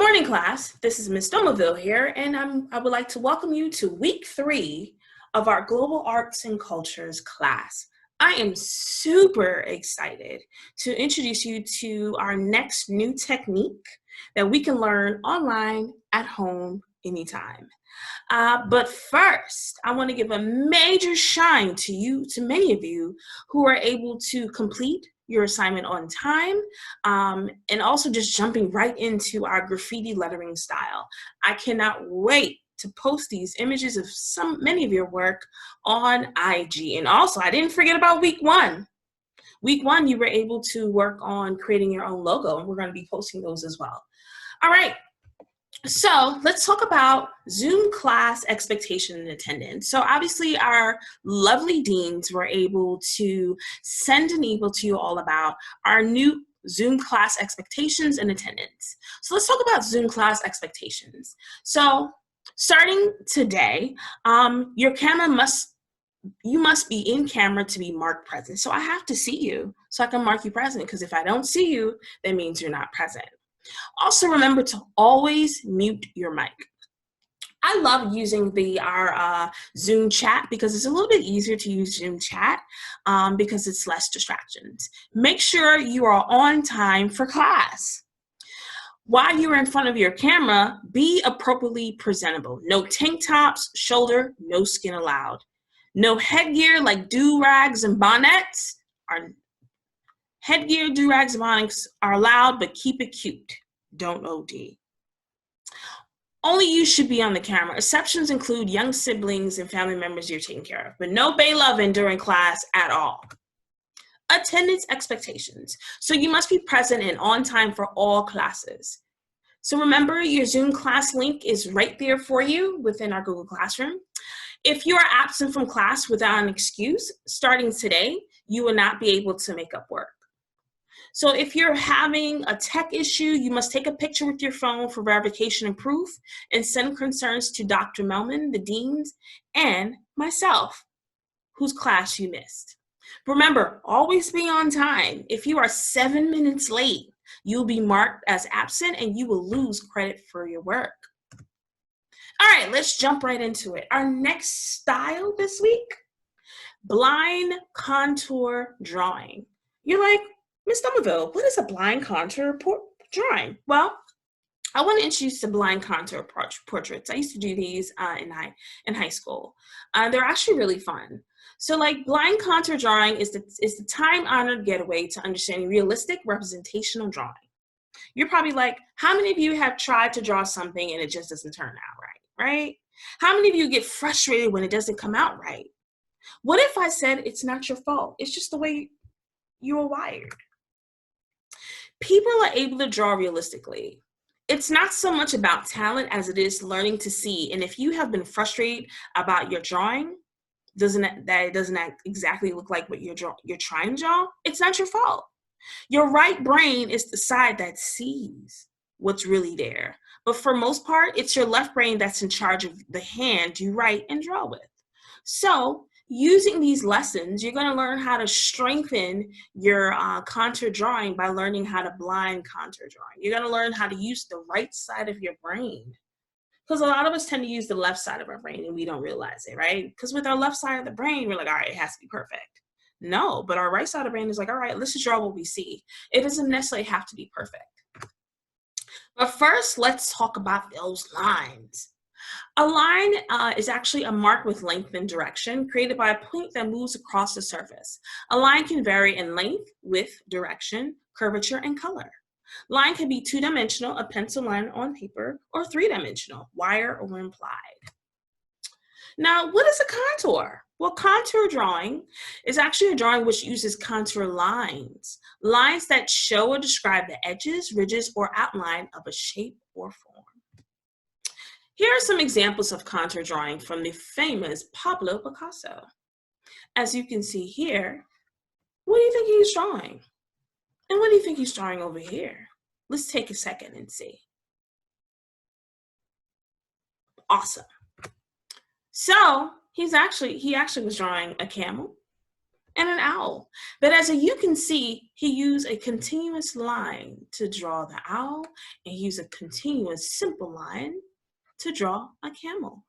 morning, class. This is Ms. Domaville here, and I would like to welcome you to week 3 of our Global Arts and Cultures class. I am super excited to introduce you to our next new technique that we can learn online, at home, anytime. But first, I want to give a major shine to many of you who are able to complete your assignment on time, and also just jumping right into our graffiti lettering style. I cannot wait to post these images of many of your work on IG. And also, I didn't forget about week 1. Week 1, you were able to work on creating your own logo, and we're going to be posting those as well. All right. So let's talk about Zoom class expectation and attendance. So obviously our lovely deans were able to send an email to you all about our new Zoom class expectations and attendance. So let's talk about Zoom class expectations. So starting today, your camera you must be in camera to be marked present. So I have to see you so I can mark you present, because if I don't see you, that means you're not present. Also, remember to always mute your mic. I love using our Zoom chat because it's a little bit easier to use Zoom chat because it's less distractions. Make sure you are on time for class. While you're in front of your camera, be appropriately presentable. No tank tops, shoulder, no skin allowed. No headgear like do-rags and bonnets Headgear, do-rags, and bonnets are allowed, but keep it cute. Don't OD. Only you should be on the camera. Exceptions include young siblings and family members you're taking care of, but no bay loving during class at all. Attendance expectations. So you must be present and on time for all classes. So remember, your Zoom class link is right there for you within our Google Classroom. If you are absent from class without an excuse, starting today, you will not be able to make up work. So if you're having a tech issue, you must take a picture with your phone for verification and proof and send concerns to Dr. Melman, the deans, and myself, whose class you missed. Remember, always be on time. If you are 7 minutes late, you'll be marked as absent and you will lose credit for your work. All right, let's jump right into it. Our next style this week, blind contour drawing. You're like, Ms. Domaville, what is a blind contour drawing? Well, I want to introduce the blind contour portraits. I used to do these in high school. They're actually really fun. So like blind contour drawing is the time-honored getaway to understanding realistic representational drawing. You're probably like, how many of you have tried to draw something and it just doesn't turn out right? How many of you get frustrated when it doesn't come out right? What if I said it's not your fault? It's just the way you are wired. People are able to draw realistically. It's not so much about talent as it is learning to see. And if you have been frustrated about your drawing, it doesn't exactly look like what you're trying to draw, it's not your fault. Your right brain is the side that sees what's really there. But for most part, it's your left brain that's in charge of the hand you write and draw with. So using these lessons, you're going to learn how to strengthen your contour drawing by learning how to blind contour drawing. You're going to learn how to use the right side of your brain. Because a lot of us tend to use the left side of our brain and we don't realize it, right? Because with our left side of the brain, we're like, all right, it has to be perfect. No, but our right side of the brain is like, all right, let's just draw what we see. It doesn't necessarily have to be perfect. But first, let's talk about those lines. A line is actually a mark with length and direction created by a point that moves across the surface. A line can vary in length, width, direction, curvature, and color. Line can be 2-dimensional, a pencil line on paper, or 3-dimensional, wire or implied. Now, what is a contour? Well, contour drawing is actually a drawing which uses contour lines, lines that show or describe the edges, ridges, or outline of a shape or form. Here are some examples of contour drawing from the famous Pablo Picasso. As you can see here, what do you think he's drawing? And what do you think he's drawing over here? Let's take a second and see. Awesome. So he actually was drawing a camel, and an owl. But as you can see, he used a continuous line to draw the owl, and he used a continuous simple line to draw a camel.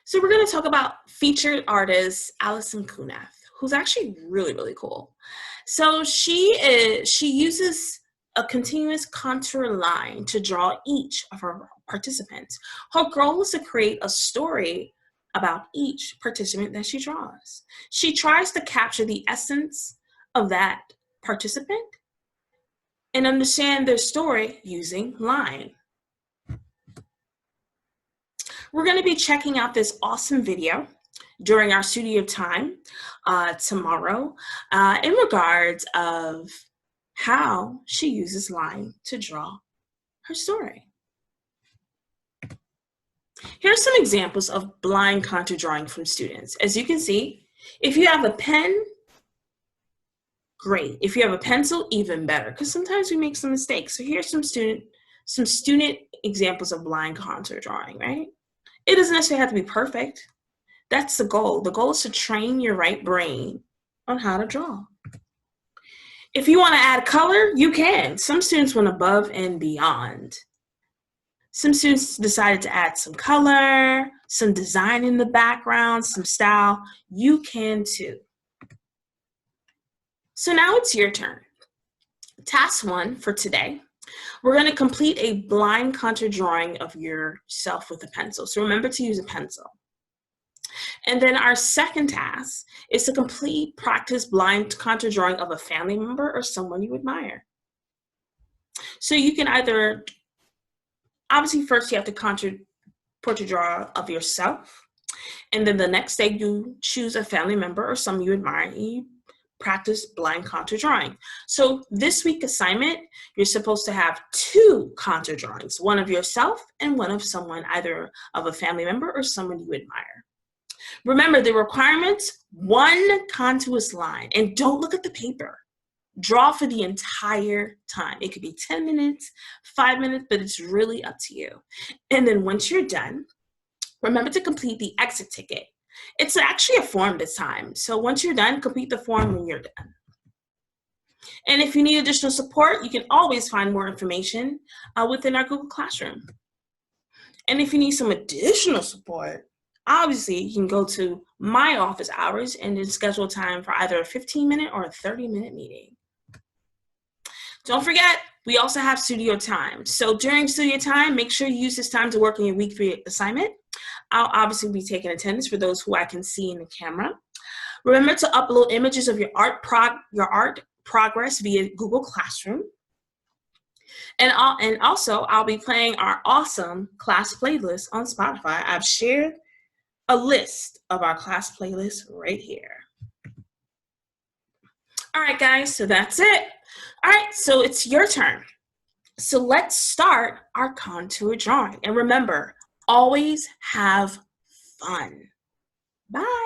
So we're going to talk about featured artist Allison Kunath, who's actually really, really cool. So she uses a continuous contour line to draw each of her participants. Her goal is to create a story about each participant that she draws. She tries to capture the essence of that participant and understand their story using line. We're going to be checking out this awesome video during our studio time tomorrow in regards of how she uses line to draw her story. Here are some examples of blind contour drawing from students. As you can see, if you have a pen, great. If you have a pencil, even better, because sometimes we make some mistakes. So here's some student examples of blind contour drawing, right? It doesn't necessarily have to be perfect. That's the goal. The goal is to train your right brain on how to draw. If you want to add color, you can. Some students went above and beyond. Some students decided to add some color, some design in the background, some style. You can too. So now it's your turn. Task 1 for today. We're going to complete a blind contour drawing of yourself with a pencil. So remember to use a pencil. And then our second task is to practice blind contour drawing of a family member or someone you admire. So you can either, obviously first you have to portrait draw of yourself. And then the next day you choose a family member or someone you admire and you practice blind contour drawing. So this week assignment, you're supposed to have 2 contour drawings, one of yourself and one of someone, either of a family member or someone you admire. Remember the requirements: 1 continuous line, and don't look at the paper. Draw for the entire time. It could be 10 minutes, 5 minutes, but it's really up to you. And then once you're done, remember to complete the exit ticket. It's actually a form this time. So once you're done, complete the form when you're done. And if you need additional support, you can always find more information within our Google Classroom. And if you need some additional support, obviously you can go to my office hours and then schedule time for either a 15-minute or a 30-minute meeting. Don't forget, we also have studio time. So during studio time, make sure you use this time to work on your week 3 assignment. I'll obviously be taking attendance for those who I can see in the camera. Remember to upload images of your art progress via Google Classroom. And also, I'll be playing our awesome class playlist on Spotify. I've shared a list of our class playlists right here. All right, guys, so that's it. All right, so it's your turn. So let's start our contour drawing. And remember, always have fun. Bye.